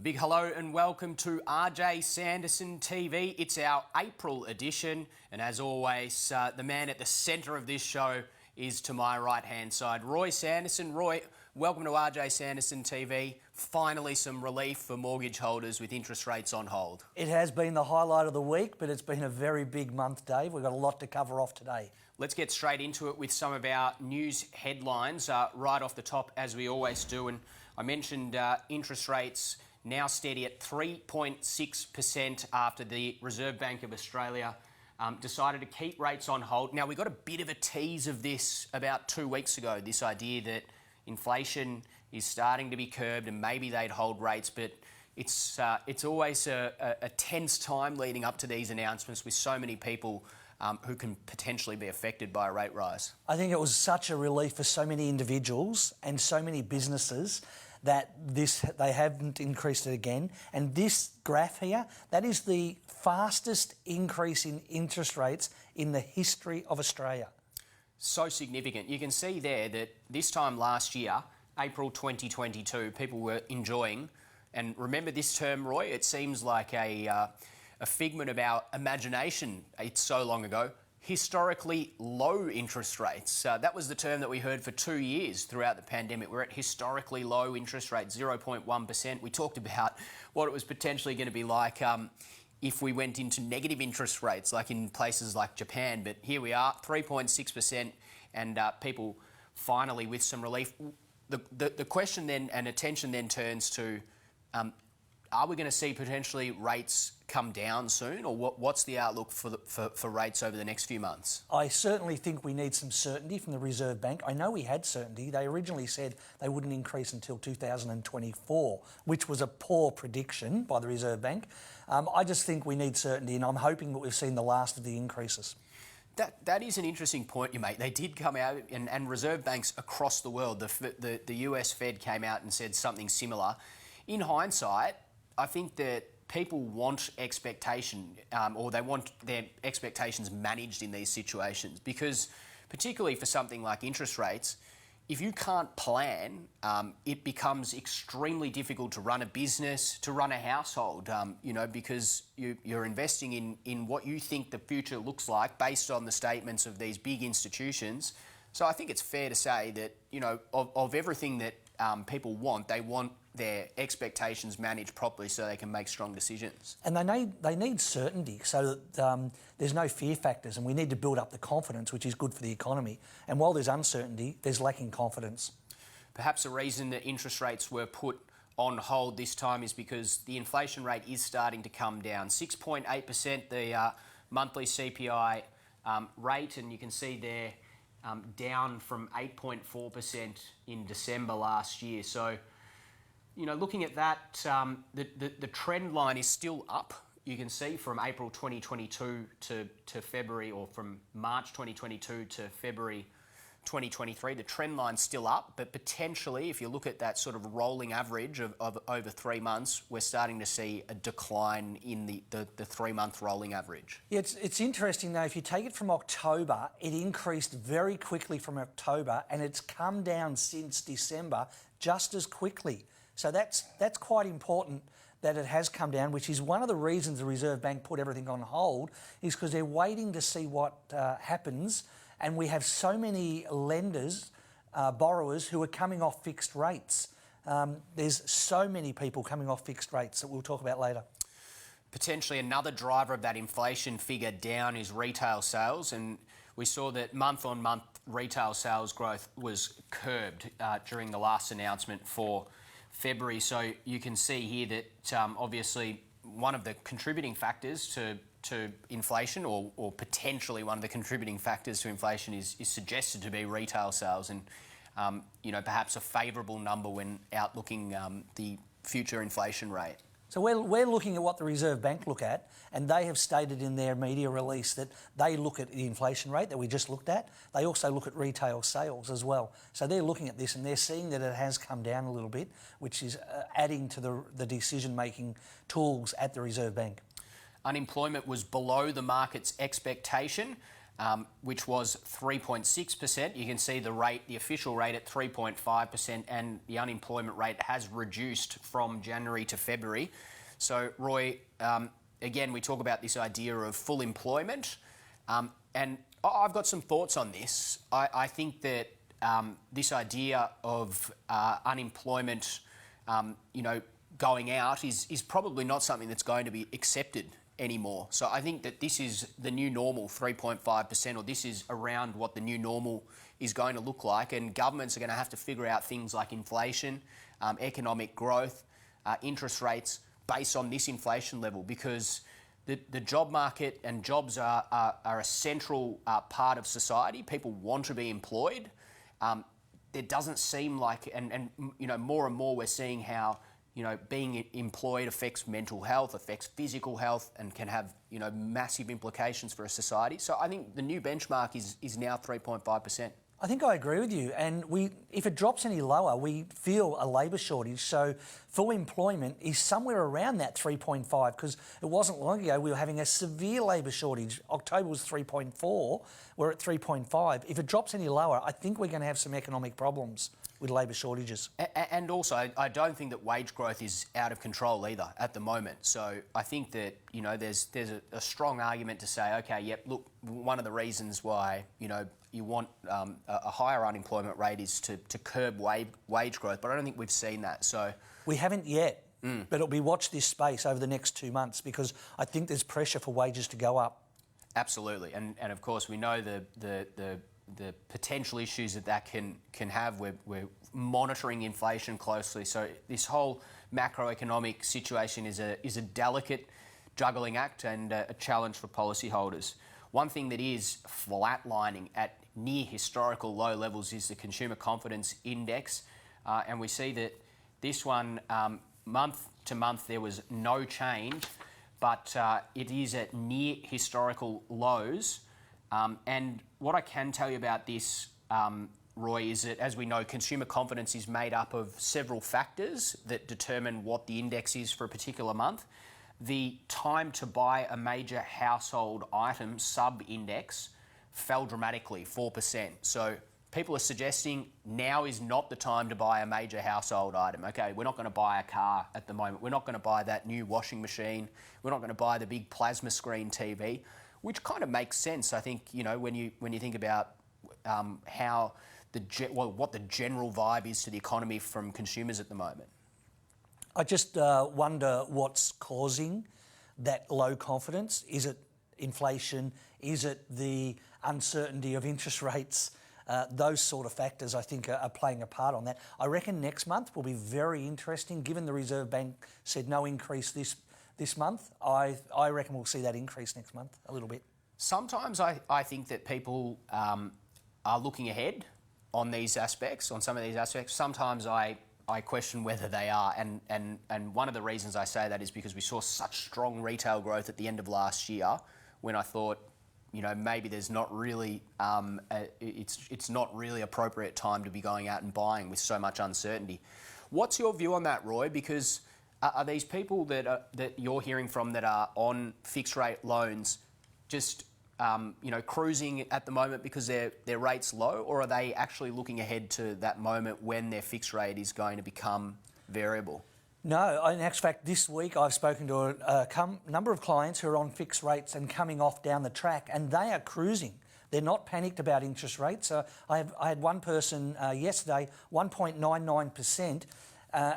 big hello and welcome to RJ Sanderson TV. It's our April edition, and as always, the man at the centre of this show is to my right-hand side, Roy Sanderson. Roy, welcome to RJ Sanderson TV. Finally some relief for mortgage holders with interest rates on hold. It has been the highlight of the week, but it's been a very big month, Dave. We've got a lot to cover off today. Let's get straight into it with some of our news headlines right off the top, as we always do. And I mentioned interest rates now steady at 3.6% after the Reserve Bank of Australia decided to keep rates on hold. Now, we got a bit of a tease of this about 2 weeks ago, this idea that inflation is starting to be curbed and maybe they'd hold rates, but it's always a tense time leading up to these announcements with so many people who can potentially be affected by a rate rise. I think it was such a relief for so many individuals and so many businesses that they haven't increased it again. And this graph here, that is the fastest increase in interest rates in the history of Australia. So significant. You can see there that this time last year, April 2022, people were enjoying, and remember this term, Roy, it seems like a figment of our imagination. It's so long ago. Historically low interest rates. That was the term that we heard for 2 years throughout the pandemic. We're at historically low interest rates, 0.1%. We talked about what it was potentially going to be like if we went into negative interest rates, like in places like Japan. But here we are, 3.6%, and people finally with some relief. The question then and attention then turns to, are we going to see potentially rates come down soon, or what's the outlook for rates over the next few months? I certainly think we need some certainty from the Reserve Bank. I know we had certainty. They originally said they wouldn't increase until 2024, which was a poor prediction by the Reserve Bank. I just think we need certainty, and I'm hoping that we've seen the last of the increases. That is an interesting point you make. They did come out, and Reserve banks across the world, the US Fed came out and said something similar. In hindsight, I think that people want expectation, or they want their expectations managed in these situations, because particularly for something like interest rates, if you can't plan, it becomes extremely difficult to run a business, to run a household, because you're investing in what you think the future looks like based on the statements of these big institutions. So I think it's fair to say that, of everything that people want, they want their expectations managed properly so they can make strong decisions. And they need certainty so that there's no fear factors, and we need to build up the confidence, which is good for the economy. And while there's uncertainty, there's lacking confidence. Perhaps the reason that interest rates were put on hold this time is because the inflation rate is starting to come down. 6.8%, the monthly CPI rate, and you can see there down from 8.4% in December last year. So, looking at that, the trend line is still up. You can see from April 2022 to February, or from March 2022 to February 2023, the trend line's still up, but potentially, if you look at that sort of rolling average of over 3 months, we're starting to see a decline in the 3-month rolling average. Yeah, it's interesting though, if you take it from October, it increased very quickly from October, and it's come down since December just as quickly. So that's quite important that it has come down, which is one of the reasons the Reserve Bank put everything on hold, is because they're waiting to see what happens. And we have so many lenders, borrowers, who are coming off fixed rates. There's so many people coming off fixed rates that we'll talk about later. Potentially another driver of that inflation figure down is retail sales, and we saw that month-on-month retail sales growth was curbed during the last announcement for February. So you can see here that obviously one of the contributing factors to inflation, or potentially one of the contributing factors to inflation, is suggested to be retail sales, and perhaps a favourable number when outlooking the future inflation rate. So we're looking at what the Reserve Bank look at, and they have stated in their media release that they look at the inflation rate that we just looked at. They also look at retail sales as well. So they're looking at this, and they're seeing that it has come down a little bit, which is adding to the decision-making tools at the Reserve Bank. Unemployment was below the market's expectation. which was 3.6%. You can see the rate, the official rate at 3.5%, and the unemployment rate has reduced from January to February. So, Roy, again, we talk about this idea of full employment, and I've got some thoughts on this. I think that this idea of unemployment, going out is probably not something that's going to be accepted anymore. So I think that this is the new normal, 3.5%, or this is around what the new normal is going to look like. And governments are going to have to figure out things like inflation, economic growth, interest rates based on this inflation level, because the job market and jobs are a central part of society. People want to be employed. There doesn't seem like, and more and more we're seeing how being employed affects mental health, affects physical health, and can have, massive implications for a society. So I think the new benchmark is now 3.5%. I think I agree with you. And if it drops any lower, we feel a labour shortage. So full employment is somewhere around that 3.5, because it wasn't long ago we were having a severe labour shortage. October was 3.4, we're at 3.5. If it drops any lower, I think we're going to have some economic problems with labour shortages. And also, I don't think that wage growth is out of control either at the moment. So I think that, there's a strong argument to say, okay, yep, look, one of the reasons why, you want a higher unemployment rate is to curb wage growth, but I don't think we've seen that. So we haven't yet, but it'll be watch this space over the next 2 months, because I think there's pressure for wages to go up. Absolutely, and of course we know the potential issues that can have. We're monitoring inflation closely, so this whole macroeconomic situation is a delicate juggling act and a challenge for policyholders. One thing that is flatlining at near historical low levels is the Consumer Confidence Index, and we see that this one, month to month, there was no change, but it is at near historical lows. And what I can tell you about this, Roy, is that, as we know, consumer confidence is made up of several factors that determine what the index is for a particular month. The time to buy a major household item sub-index fell dramatically, 4%. So people are suggesting now is not the time to buy a major household item. Okay, we're not going to buy a car at the moment. We're not going to buy that new washing machine. We're not going to buy the big plasma screen TV, which kind of makes sense. I think, when you think about how what the general vibe is to the economy from consumers at the moment. I just wonder what's causing that low confidence. Is it inflation? Is it the uncertainty of interest rates? Those sort of factors, I think, are playing a part on that. I reckon next month will be very interesting, given the Reserve Bank said no increase this month. I reckon we'll see that increase next month a little bit. Sometimes I think that people are looking ahead on these aspects, on some of these aspects. Sometimes I question whether they are, and one of the reasons I say that is because we saw such strong retail growth at the end of last year, when I thought, maybe there's not really, it's not really appropriate time to be going out and buying with so much uncertainty. What's your view on that, Roy? Because are these people that you're hearing from that are on fixed rate loans just cruising at the moment because their rate's low, or are they actually looking ahead to that moment when their fixed rate is going to become variable? No, in actual fact, this week I've spoken to a number of clients who are on fixed rates and coming off down the track, and they are cruising. They're not panicked about interest rates. I had one person yesterday, 1.99%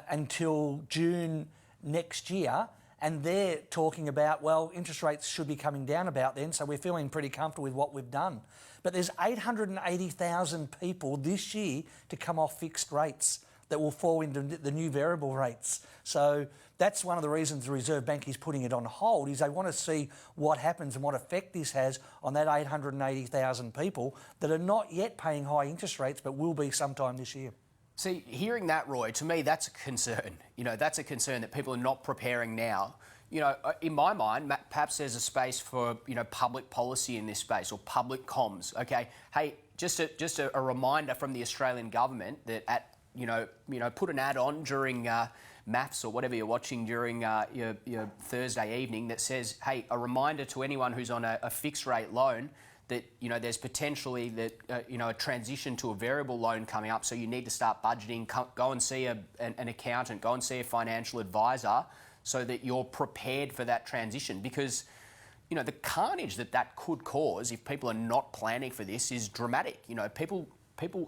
until June next year, and they're talking about, well, interest rates should be coming down about then, so we're feeling pretty comfortable with what we've done. But there's 880,000 people this year to come off fixed rates that will fall into the new variable rates. So that's one of the reasons the Reserve Bank is putting it on hold, is they want to see what happens and what effect this has on that 880,000 people that are not yet paying high interest rates but will be sometime this year. See, hearing that, Roy, to me, that's a concern. That's a concern that people are not preparing now. In my mind, perhaps there's a space for, public policy in this space, or public comms. Okay, hey, just a reminder from the Australian government that put an ad on during maths or whatever you're watching during your Thursday evening that says, hey, a reminder to anyone who's on a fixed rate loan that, there's potentially that, a transition to a variable loan coming up. So you need to start budgeting, go and see an accountant, go and see a financial advisor so that you're prepared for that transition. Because, the carnage that could cause if people are not planning for this is dramatic. People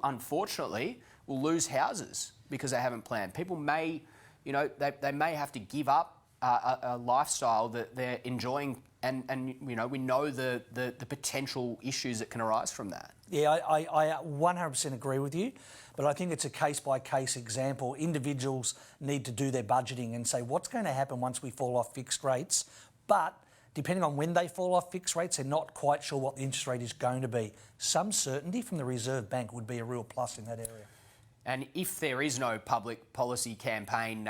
unfortunately will lose houses because they haven't planned. People may, they may have to give up a lifestyle that they're enjoying, and we know the potential issues that can arise from that. Yeah, I 100% agree with you, but I think it's a case-by-case example. Individuals need to do their budgeting and say, what's going to happen once we fall off fixed rates? But depending on when they fall off fixed rates, they're not quite sure what the interest rate is going to be. Some certainty from the Reserve Bank would be a real plus in that area. And if there is no public policy campaign,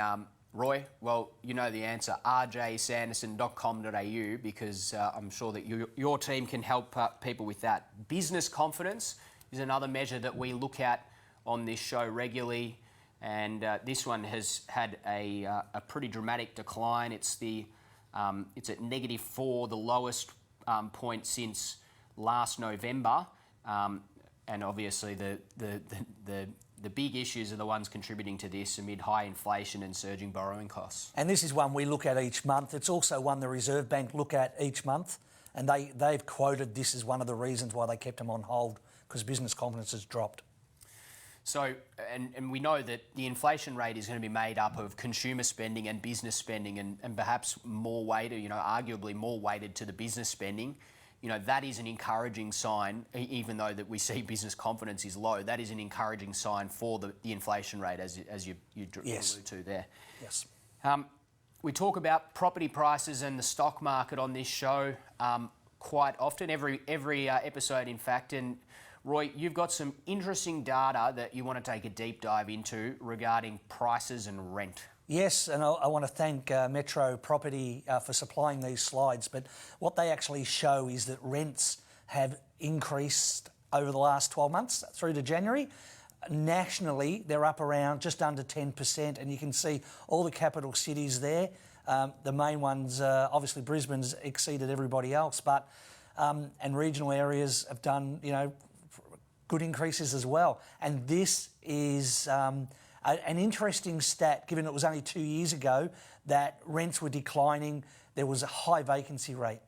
Roy, well, you know the answer, rjsanderson.com.au, because I'm sure that your team can help people with that. Business confidence is another measure that we look at on this show regularly, and this one has had a pretty dramatic decline. It's at -4, the lowest point since last November, and obviously the big issues are the ones contributing to this amid high inflation and surging borrowing costs. And this is one we look at each month. It's also one the Reserve Bank look at each month, and they've quoted this as one of the reasons why they kept them on hold, because business confidence has dropped. So, and we know that the inflation rate is going to be made up of consumer spending and business spending, and perhaps more weighted, arguably more weighted to the business spending. That is an encouraging sign, even though that we see business confidence is low. That is an encouraging sign for the inflation rate, as you Yes. allude to there. Yes. We talk about property prices and the stock market on this show quite often, every episode, in fact. And Roy, you've got some interesting data that you want to take a deep dive into regarding prices and rent. Yes, and I want to thank Metro Property for supplying these slides, but what they actually show is that rents have increased over the last 12 months through to January. Nationally, they're up around just under 10%, and you can see all the capital cities there. The main ones, obviously Brisbane's exceeded everybody else, but and regional areas have done, good increases as well. And this is an interesting stat, given it was only 2 years ago that rents were declining. There was a high vacancy rate.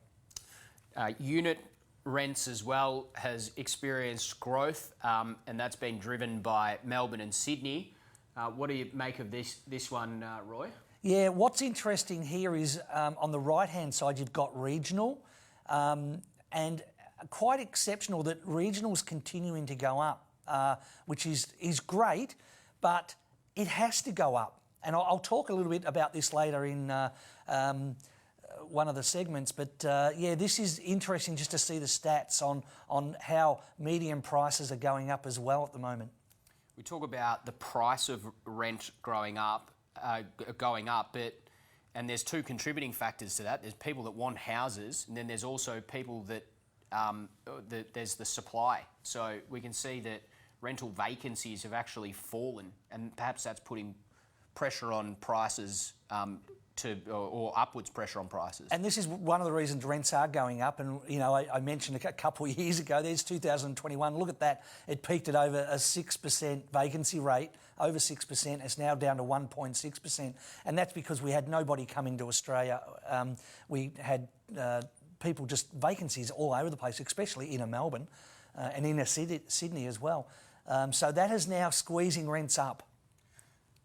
Unit rents as well has experienced growth, and that's been driven by Melbourne and Sydney. What do you make of this one, Roy? Yeah, what's interesting here is on the right-hand side you've got regional, and quite exceptional that regional's continuing to go up, which is great, but it has to go up. And I'll talk a little bit about this later in one of the segments, but this is interesting just to see the stats on how median prices are going up as well at the moment. We talk about the price of rent going up, and there's two contributing factors to that. There's people that want houses, and then there's also people that there's the supply. So we can see that rental vacancies have actually fallen, and perhaps that's putting pressure on prices or upwards pressure on prices. And this is one of the reasons rents are going up. And, I mentioned a couple of years ago, there's 2021, look at that. It peaked at over a 6% vacancy rate, over 6%. It's now down to 1.6%. And that's because we had nobody coming to Australia. We had people just vacancies all over the place, especially inner Melbourne and inner Sydney as well. So that is now squeezing rents up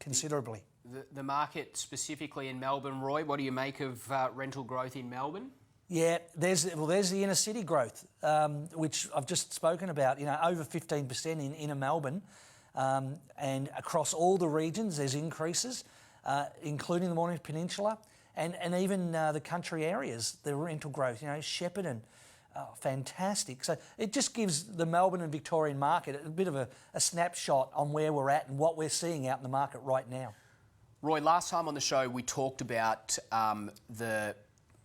considerably. The market specifically in Melbourne, Roy, what do you make of rental growth in Melbourne? Yeah, there's the inner city growth, which I've just spoken about, over 15% in inner Melbourne. And across all the regions, there's increases, including the Mornington Peninsula and even the country areas, the rental growth, Shepparton. Fantastic. So it just gives the Melbourne and Victorian market a bit of a snapshot on where we're at and what we're seeing out in the market right now. Roy, last time on the show we talked about the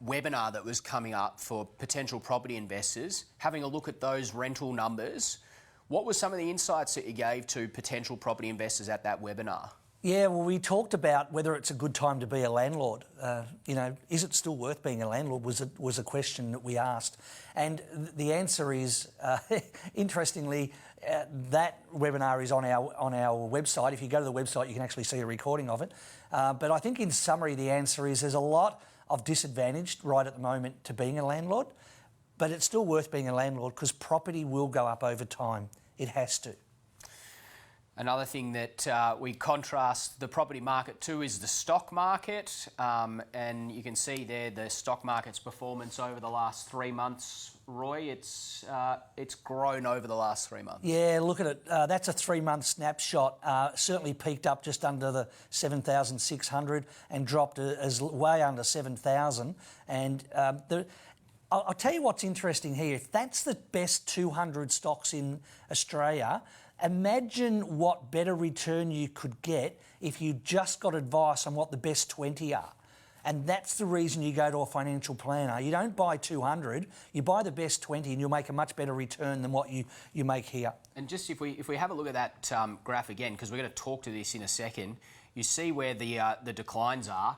webinar that was coming up for potential property investors, having a look at those rental numbers. What were some of the insights that you gave to potential property investors at that webinar? Yeah, well, we talked about whether it's a good time to be a landlord. Is it still worth being a landlord was a question that we asked. And the answer is, interestingly, that webinar is on our website. If you go to the website, you can actually see a recording of it. But I think in summary, the answer is there's a lot of disadvantage right at the moment to being a landlord, but it's still worth being a landlord because property will go up over time. It has to. Another thing that we contrast the property market to is the stock market, and you can see there the stock market's performance over the last 3 months. Roy, it's grown over the last 3 months. Yeah, look at it. That's a 3-month snapshot. Certainly peaked up just under the 7,600 and dropped as way under 7,000. And I'll tell you what's interesting here. If that's the best 200 stocks in Australia, imagine what better return you could get if you just got advice on what the best 20 are. And that's the reason you go to a financial planner. You don't buy 200, you buy the best 20 and you'll make a much better return than what you make here. And just if we have a look at that graph again, because we're going to talk to this in a second, you see where the declines are.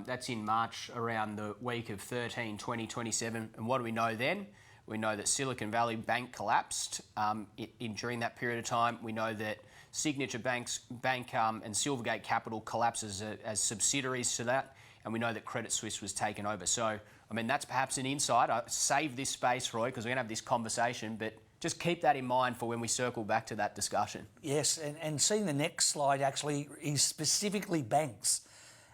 That's in March around the week of 13, 20, 27. And what do we know then? We know that Silicon Valley Bank collapsed during that period of time. We know that Signature Bank and Silvergate Capital collapses as subsidiaries to that. And we know that Credit Suisse was taken over. So, I mean, that's perhaps an insight. Save this space, Roy, because we're going to have this conversation, but just keep that in mind for when we circle back to that discussion. Yes, and seeing the next slide actually is specifically banks.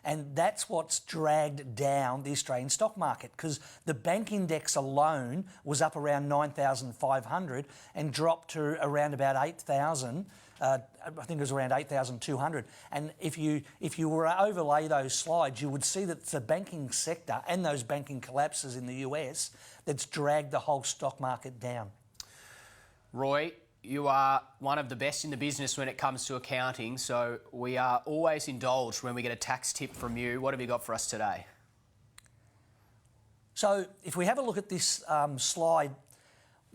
And that's what's dragged down the Australian stock market because the bank index alone was up around 9,500 and dropped to around about 8,000. I think it was around 8,200. And if you were to overlay those slides, you would see that it's the banking sector and those banking collapses in the US that's dragged the whole stock market down. Roy, you are one of the best in the business when it comes to accounting, so we are always indulged when we get a tax tip from you. What have you got for us today? So if we have a look at this slide,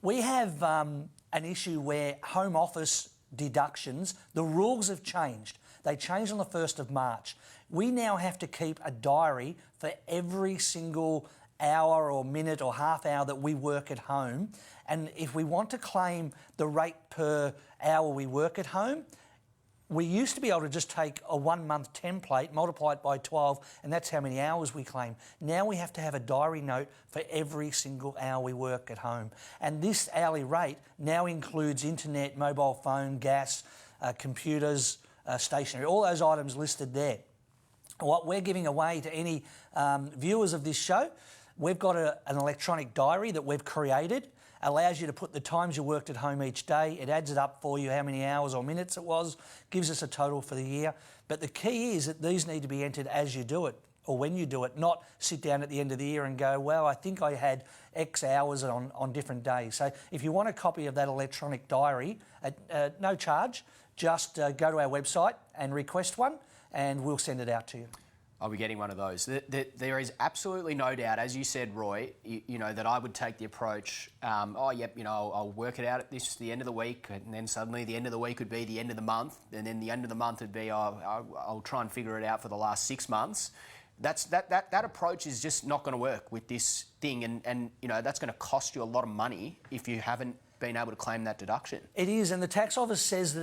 we have an issue where home office deductions, the rules have changed. They changed on the 1st of March. We now have to keep a diary for every single hour or minute or half hour that we work at home. And if we want to claim the rate per hour we work at home, we used to be able to just take a 1 month template, multiply it by 12, and that's how many hours we claim. Now we have to have a diary note for every single hour we work at home. And this hourly rate now includes internet, mobile phone, gas, computers, stationery, all those items listed there. What we're giving away to any viewers of this show, we've got an electronic diary that we've created. Allows you to put the times you worked at home each day. It adds it up for you, how many hours or minutes it was, gives us a total for the year. But the key is that these need to be entered as you do it or when you do it, not sit down at the end of the year and go, well, I think I had X hours on different days. So if you want a copy of that electronic diary at no charge, just go to our website and request one and we'll send it out to you. I'll be getting one of those. There is absolutely no doubt, as you said, Roy, you know, that I would take the approach, I'll work it out at the end of the week, and then suddenly the end of the week would be the end of the month, and then the end of the month would be, I'll try and figure it out for the last 6 months. That approach is just not going to work with this thing, and you know, that's going to cost you a lot of money if you haven't been able to claim that deduction. It is, and the tax office says that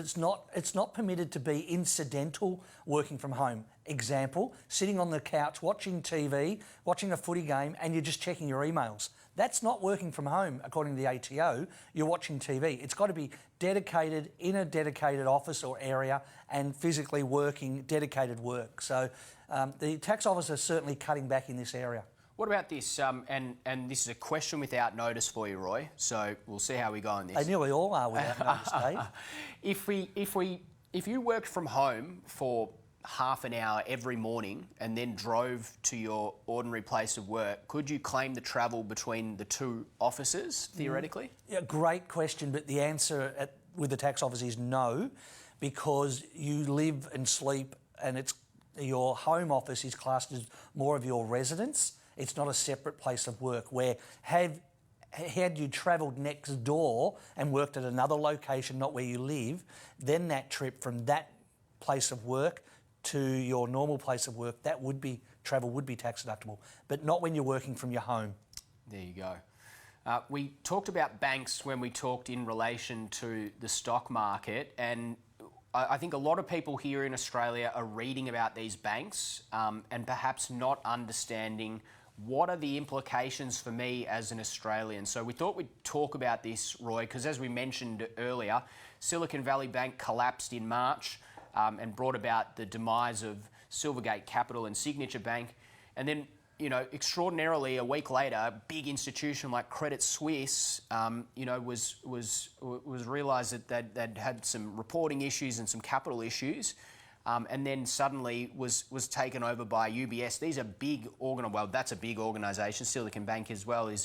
it's not permitted to be incidental working from home. Example, sitting on the couch watching TV, watching a footy game, and you're just checking your emails. That's not working from home, according to the ATO. You're watching TV. It's got to be dedicated in a dedicated office or area and physically working dedicated work. So the tax office is certainly cutting back in this area. What about this? And this is a question without notice for you, Roy. So we'll see how we go on this. They nearly all are without notice, Dave. If you worked from home for half an hour every morning and then drove to your ordinary place of work, could you claim the travel between the two offices theoretically? Yeah, great question, but the answer with the tax office is no, because you live and sleep, and your home office is classed as more of your residence. It's not a separate place of work where had you travelled next door and worked at another location, not where you live, then that trip from that place of work to your normal place of work, travel would be tax deductible, but not when you're working from your home. There you go. We talked about banks when we talked in relation to the stock market, and I think a lot of people here in Australia are reading about these banks and perhaps not understanding what are the implications for me as an Australian. So we thought we'd talk about this, Roy, because as we mentioned earlier, Silicon Valley Bank collapsed in March and brought about the demise of Silvergate Capital and Signature Bank. And then, extraordinarily, a week later, a big institution like Credit Suisse, was realised that they'd had some reporting issues and some capital issues, and then suddenly was taken over by UBS. These are big that's a big organisation. Silicon Bank as well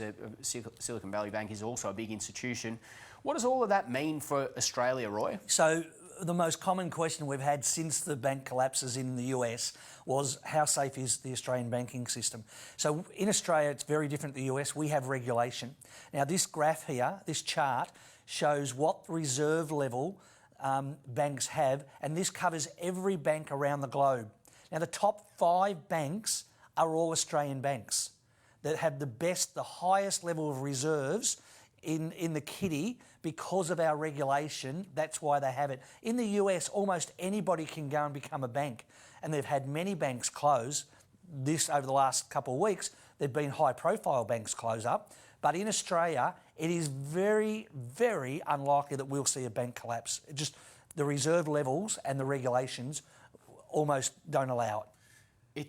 Silicon Valley Bank is also a big institution. What does all of that mean for Australia, Roy? So the most common question we've had since the bank collapses in the US was, how safe is the Australian banking system? So in Australia, it's very different to the US. We have regulation. Now, this graph here, this chart, shows what reserve level banks have, and this covers every bank around the globe. Now, the top 5 banks are all Australian banks that have the highest level of reserves in the kitty because of our regulation. That's why they have it. In the US, almost anybody can go and become a bank, and they've had many banks close. This over the last couple of weeks, there've been high-profile banks close up. But in Australia, it is very, very unlikely that we'll see a bank collapse. Just the reserve levels and the regulations almost don't allow it.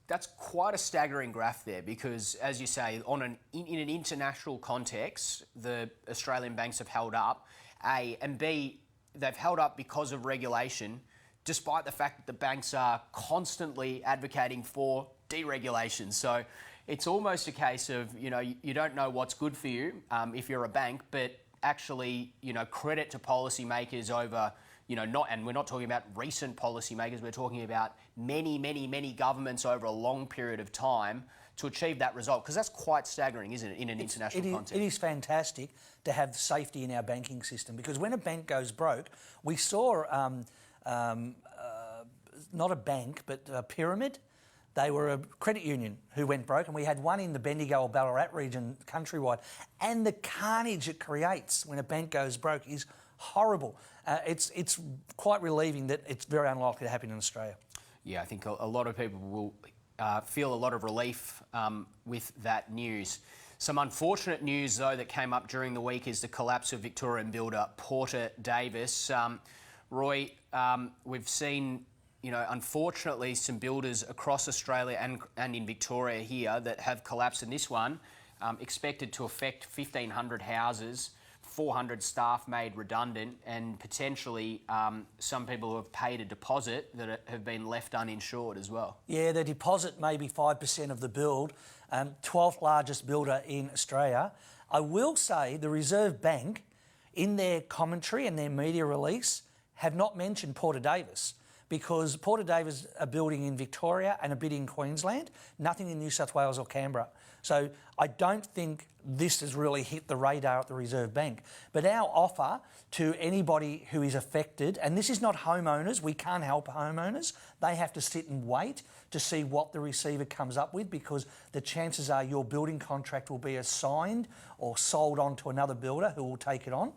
That's quite a staggering graph there, because, as you say, in an international context, the Australian banks have held up, A, and B, they've held up because of regulation, despite the fact that the banks are constantly advocating for deregulation. So it's almost a case of, you don't know what's good for you if you're a bank, but actually, credit to policymakers over, and we're not talking about recent policymakers, we're talking about many, many, many governments over a long period of time to achieve that result, because that's quite staggering, isn't it, in an international context? It is fantastic to have safety in our banking system, because when a bank goes broke, we saw not a bank, but a pyramid. They were a credit union who went broke, and we had one in the Bendigo or Ballarat region countrywide. And the carnage it creates when a bank goes broke is horrible. It's quite relieving that it's very unlikely to happen in Australia. Yeah, I think a lot of people will feel a lot of relief with that news. Some unfortunate news, though, that came up during the week is the collapse of Victorian builder Porter Davis. Roy, we've seen, unfortunately, some builders across Australia and in Victoria here that have collapsed, and this one expected to affect 1,500 houses, 400 staff made redundant, and potentially some people who have paid a deposit that have been left uninsured as well. Yeah, the deposit may be 5% of the build, 12th largest builder in Australia. I will say the Reserve Bank, in their commentary and their media release, have not mentioned Porter Davis, because Porter Davis are building in Victoria and a bit in Queensland, nothing in New South Wales or Canberra. So I don't think this has really hit the radar at the Reserve Bank. But our offer to anybody who is affected, and this is not homeowners, we can't help homeowners, they have to sit and wait to see what the receiver comes up with, because the chances are your building contract will be assigned or sold on to another builder who will take it on.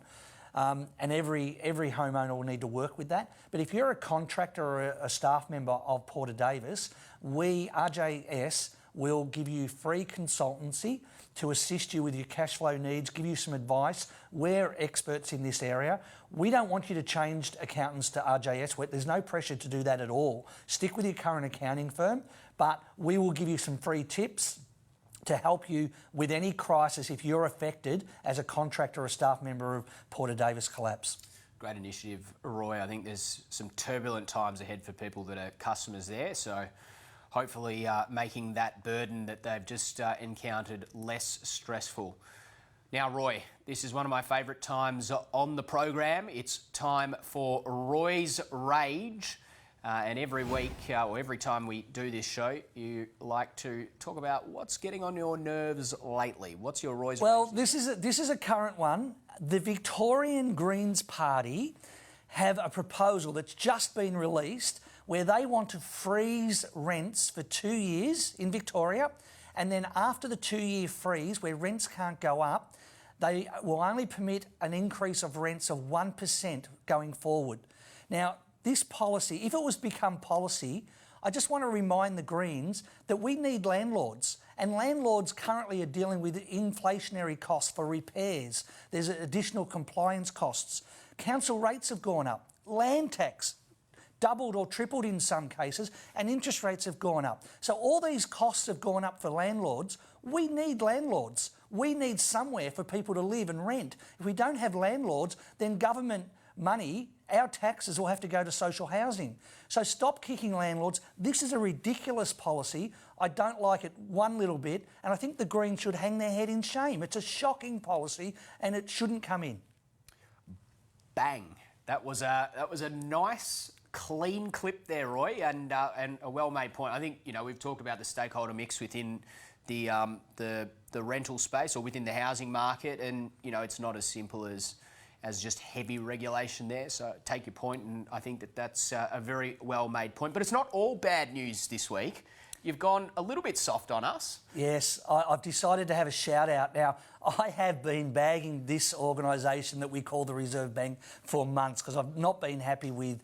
And every homeowner will need to work with that. But if you're a contractor or a staff member of Porter Davis, we, RJS, will give you free consultancy to assist you with your cash flow needs, give you some advice. We're experts in this area. We don't want you to change accountants to RJS. There's no pressure to do that at all. Stick with your current accounting firm, but we will give you some free tips to help you with any crisis if you're affected as a contractor or a staff member of Porter Davis collapse. Great initiative, Roy. I think there's some turbulent times ahead for people that are customers there, so hopefully making that burden that they've just encountered less stressful. Now, Roy, this is one of my favourite times on the program. It's time for Roy's Rage. And every week, or every time we do this show, you like to talk about what's getting on your nerves lately. What's your Roy's Rage? Well, this is a current one. The Victorian Greens Party have a proposal that's just been released where they want to freeze rents for 2 years in Victoria, and then after the 2-year freeze, where rents can't go up, they will only permit an increase of rents of 1% going forward. Now, this policy, if it was become policy, I just want to remind the Greens that we need landlords, and landlords currently are dealing with inflationary costs for repairs. There's additional compliance costs. Council rates have gone up. Land tax doubled or tripled in some cases, and interest rates have gone up. So all these costs have gone up for landlords. We need landlords. We need somewhere for people to live and rent. If we don't have landlords, then government money, our taxes will have to go to social housing. So stop kicking landlords. This is a ridiculous policy. I don't like it one little bit, and I think the Greens should hang their head in shame. It's a shocking policy, and it shouldn't come in. Bang. That was a nice, clean clip there, Roy, and a well-made point. I think, we've talked about the stakeholder mix within the rental space or within the housing market, and it's not as simple as just heavy regulation there. So take your point, and I think that's a very well-made point. But it's not all bad news this week. You've gone a little bit soft on us. Yes, I've decided to have a shout out. Now, I have been bagging this organisation that we call the Reserve Bank for months because I've not been happy with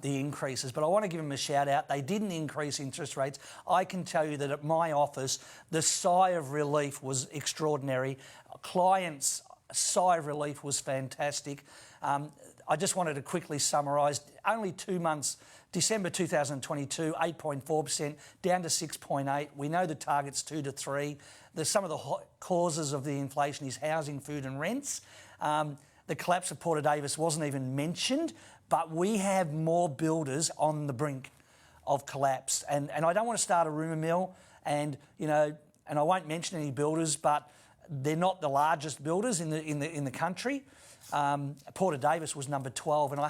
the increases, but I want to give them a shout out. They didn't increase interest rates. I can tell you that at my office, the sigh of relief was extraordinary. Clients' sigh of relief was fantastic. I just wanted to quickly summarise. Only 2 months, December 2022, 8.4%, down to 6.8%. We know the target's 2 to 3. Some of the causes of the inflation is housing, food and rents. The collapse of Porter Davis wasn't even mentioned, but we have more builders on the brink of collapse. And I don't want to start a rumour mill, and I won't mention any builders, but they're not the largest builders in the country. Porter Davis was number 12, and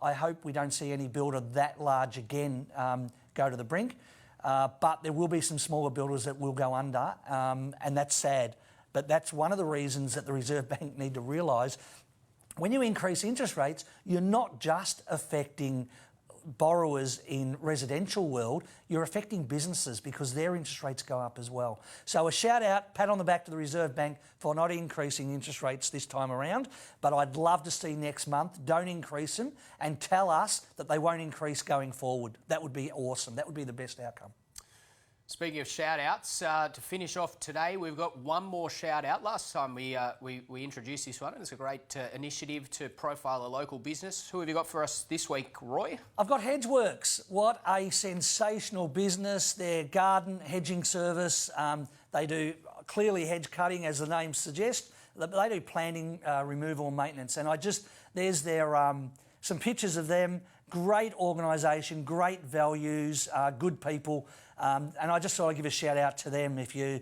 I hope we don't see any builder that large again go to the brink. But there will be some smaller builders that will go under, and that's sad. But that's one of the reasons that the Reserve Bank need to realise when you increase interest rates, you're not just affecting borrowers in residential world, you're affecting businesses because their interest rates go up as well. So a shout out, pat on the back to the Reserve Bank for not increasing interest rates this time around, but I'd love to see next month don't increase them and tell us that they won't increase going forward. That would be awesome. That would be the best outcome. Speaking of shout-outs, to finish off today, we've got one more shout-out. Last time we introduced this one, and it's a great initiative to profile a local business. Who have you got for us this week, Roy? I've got Hedge Works. What a sensational business. Their garden hedging service. They do clearly hedge cutting, as the name suggests. They do planting, removal and maintenance. And there's their some pictures of them. Great organisation, great values, good people. And I just thought I'd give a shout out to them if you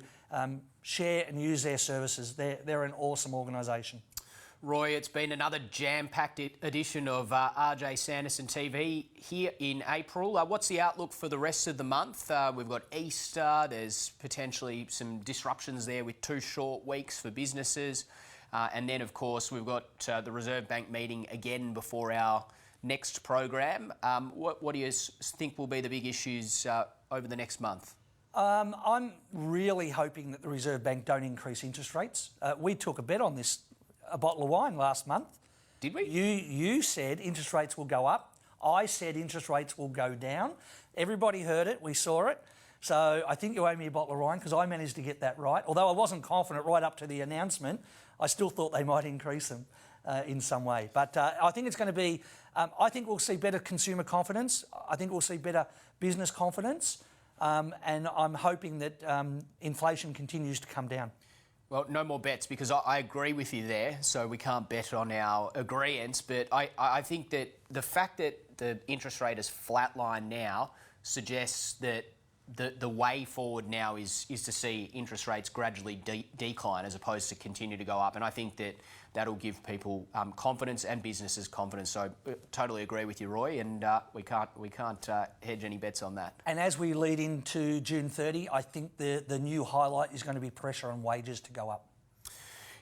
share and use their services. They're an awesome organisation. Roy, it's been another jam-packed edition of RJ Sanderson TV here in April. What's the outlook for the rest of the month? We've got Easter. There's potentially some disruptions there with 2 short weeks for businesses. And then, of course, we've got the Reserve Bank meeting again before our next program. What do you think will be the big issues over the next month? I'm really hoping that the Reserve Bank don't increase interest rates. We took a bet on this, a bottle of wine last month. Did we? You said interest rates will go up. I said interest rates will go down. Everybody heard it. We saw it. So I think you owe me a bottle of wine because I managed to get that right. Although I wasn't confident right up to the announcement, I still thought they might increase them in some way. But I think it's going to be... I think we'll see better consumer confidence. I think we'll see better business confidence. And I'm hoping that inflation continues to come down. Well, no more bets because I agree with you there. So we can't bet on our agreeance. But I think that the fact that the interest rate is flatlined now suggests that the way forward now is to see interest rates gradually decline as opposed to continue to go up. And I think that that'll give people confidence and businesses confidence. So totally agree with you, Roy, and we can't hedge any bets on that. And as we lead into June 30, I think the new highlight is going to be pressure on wages to go up.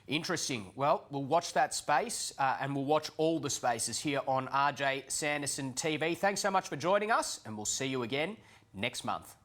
Interesting. Well, we'll watch that space and we'll watch all the spaces here on RJ Sanderson TV. Thanks so much for joining us, and we'll see you again next month.